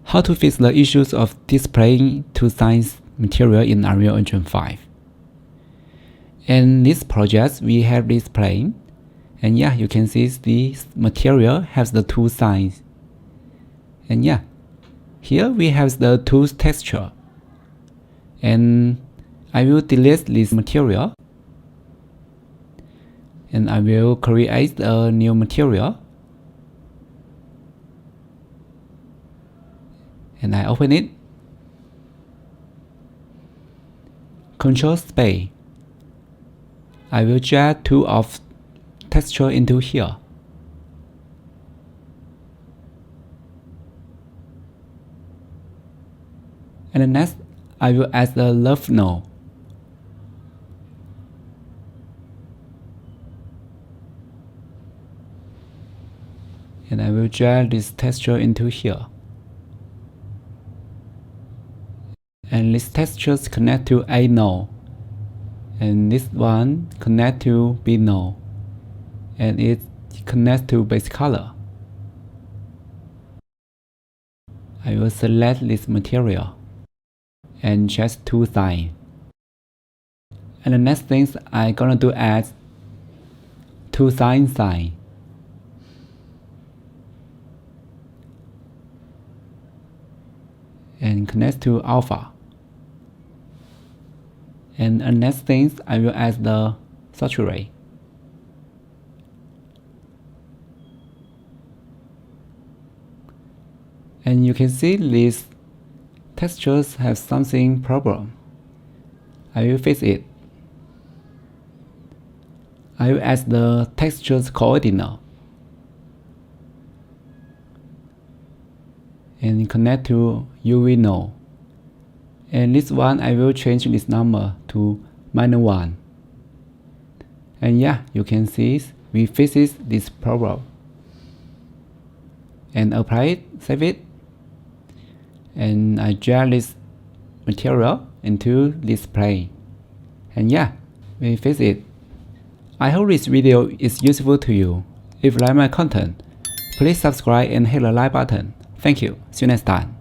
How to fix the issues of displaying two sides material in Unreal Engine 5. In this project, we have this plane, and yeah, you can see this material has the two sides. And yeah, here we have the two texture. And I will delete this material, and I will create a new material. And I open it. Control space. I will drag two of texture into here. And next, I will add the love node. And I will drag this texture into here. And this textures connect to A node. And this one connect to B node. And it connects to base color. I will select this material and just two sides. And the next things I'm gonna do add two side inside. And connect to alpha. And the next things I will add the saturate. And you can see these textures have something problem. I will fix it. I will add the textures coordinate and connect to UV node. And this one I will change this number to -1. And yeah, you can see we fixes this problem. And apply it, save it. And I drag this material into this plane. And yeah, we fix it. I hope this video is useful to you. If you like my content, please subscribe and hit the like button. Thank you. See you next time.